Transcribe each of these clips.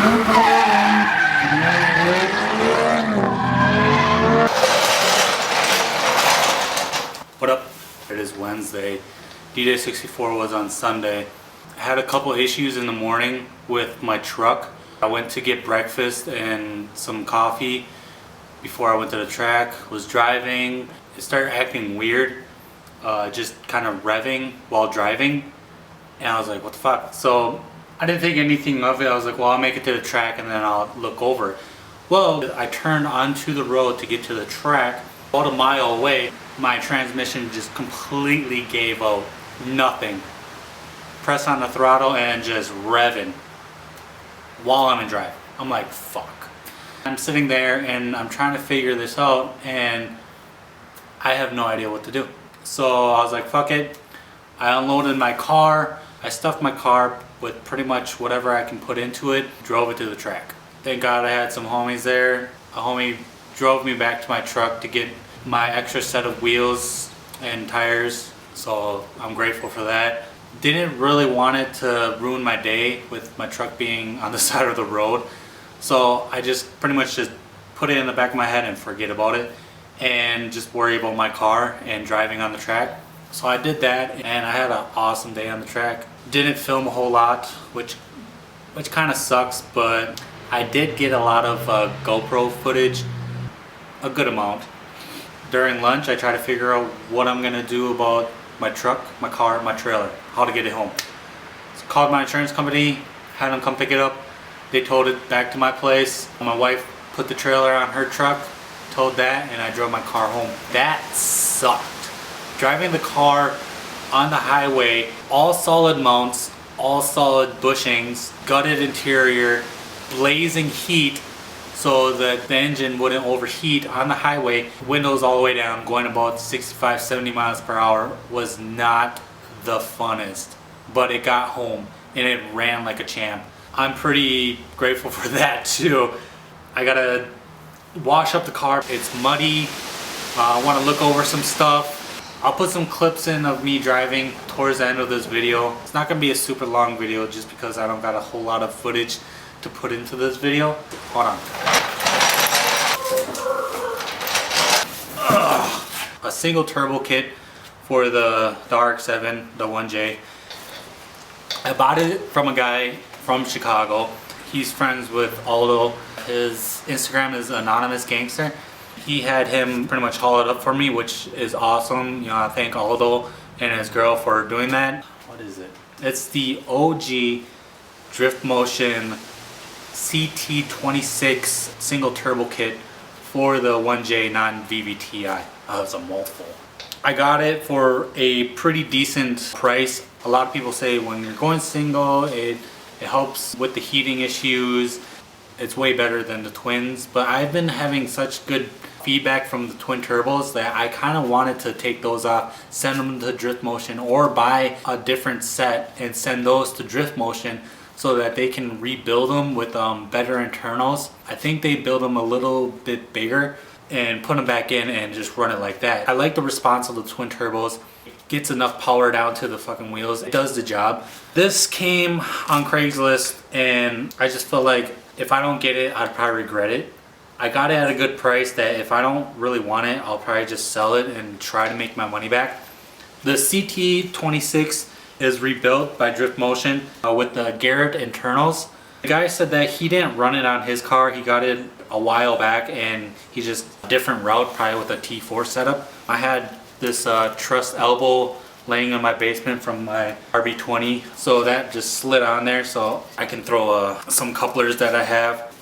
What up? It is Wednesday. D-Day 64 was on Sunday. I had a couple issues in the morning with my truck. I went to get breakfast and some coffee before I went to the track. Was driving. It started acting weird, just kind of revving while driving. And I was like, what the fuck? So I didn't think anything of it. I was like, well, I'll make it to the track and then I'll look over. Well, I turned onto the road to get to the track. About a mile away, my transmission just completely gave out. Nothing. Press on the throttle and just revving while I'm in drive. I'm like, fuck. I'm sitting there and I'm trying to figure this out and I have no idea what to do. So I was like, fuck it. I unloaded my car. I stuffed my car with pretty much whatever I can put into it. Drove it to the track. Thank God I had some homies there. A homie drove me back to my truck to get my extra set of wheels and tires, so I'm grateful for that. Didn't really want it to ruin my day with my truck being on the side of the road, so I just pretty much just put it in the back of my head and forget about it and just worry about my car and driving on the track. So I did that and I had an awesome day on the track. Didn't film a whole lot, which kind of sucks, but I did get a lot of GoPro footage, a good amount. During lunch, I try to figure out what I'm gonna do about my truck, my car, my trailer, how to get it home. So called my insurance company, had them come pick it up. They towed it back to my place. My wife put the trailer on her truck, towed that, and I drove my car home. That sucked. Driving the car on the highway, all solid mounts, all solid bushings, gutted interior, blazing heat so that the engine wouldn't overheat on the highway, windows all the way down, going about 65-70 miles per hour was not the funnest. But it got home and it ran like a champ. I'm pretty grateful for that too. I gotta wash up the car. It's muddy. I want to look over some stuff. I'll put some clips in of me driving towards the end of this video. It's not gonna be a super long video just because I don't got a whole lot of footage to put into this video. Hold on. A single turbo kit for the RX-7, the 1J. I bought it from a guy from Chicago. He's friends with Aldo. His Instagram is Anonymous Gangster. He had him pretty much haul it up for me, which is awesome. You know, I thank Aldo and his girl for doing that. What is it? It's the OG Drift Motion CT26 single turbo kit for the 1J non-VVTi. Oh, it's a mouthful. I got it for a pretty decent price. A lot of people say when you're going single, it helps with the heating issues. It's way better than the twins, but I've been having such good feedback from the twin turbos that I kind of wanted to take those off, send them to Drift Motion, or buy a different set and send those to Drift Motion so that they can rebuild them with better internals. I think they build them a little bit bigger and put them back in and just run it like that. I like the response of the twin turbos. It gets enough power down to the fucking wheels. It does the job. This came on Craigslist and I just felt like if I don't get it, I'd probably regret it. I got it at a good price that if I don't really want it, I'll probably just sell it and try to make my money back. The CT26 is rebuilt by Drift Motion with the Garrett internals. The guy said that he didn't run it on his car. He got it a while back and he just different route, probably with a T4 setup. I had this truss elbow laying in my basement from my RB20, so that just slid on there so I can throw some couplers that I have.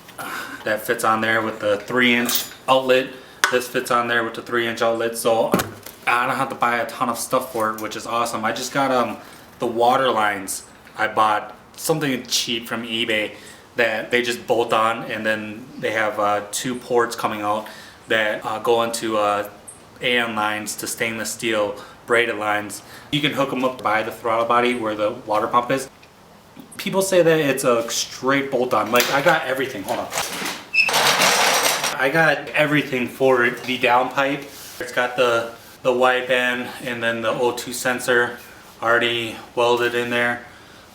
That fits on there with the 3-inch outlet. This fits on there with the 3-inch outlet, so I don't have to buy a ton of stuff for it, which is awesome. I just got the water lines. I bought something cheap from eBay that they just bolt on, and then they have 2 ports coming out that go into AN lines to stainless steel braided lines. You can hook them up by the throttle body where the water pump is. People say that it's a straight bolt on. Like, I got everything. Hold on. I got everything for the downpipe. It's got the wideband and then the O2 sensor already welded in there.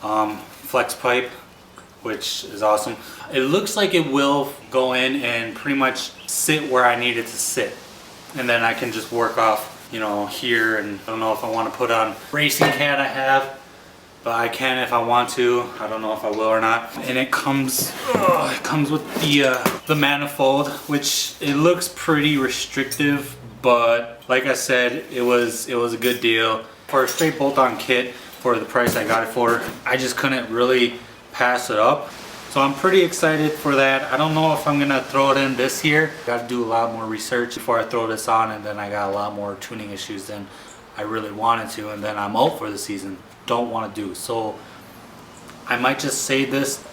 Flex pipe, which is awesome. It looks like it will go in and pretty much sit where I need it to sit. And then I can just work off, you know, here. And I don't know if I want to put on racing cat I have, but I can if I want to. I don't know if I will or not. And it comes with the manifold, which it looks pretty restrictive, but like I said, it was a good deal for a straight bolt-on kit for the price I got it for. I just couldn't really pass it up. So I'm pretty excited for that. I don't know if I'm gonna throw it in this year. Got to do a lot more research before I throw this on, and then I got a lot more tuning issues than I really wanted to, and then I'm out for the season. Don't want to do. So I might just save this.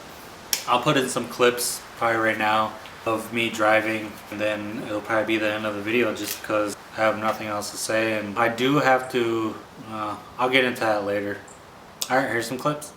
I'll put in some clips probably right now of me driving, and then it'll probably be the end of the video just because I have nothing else to say. And I do have to, I'll get into that later. Alright, here's some clips.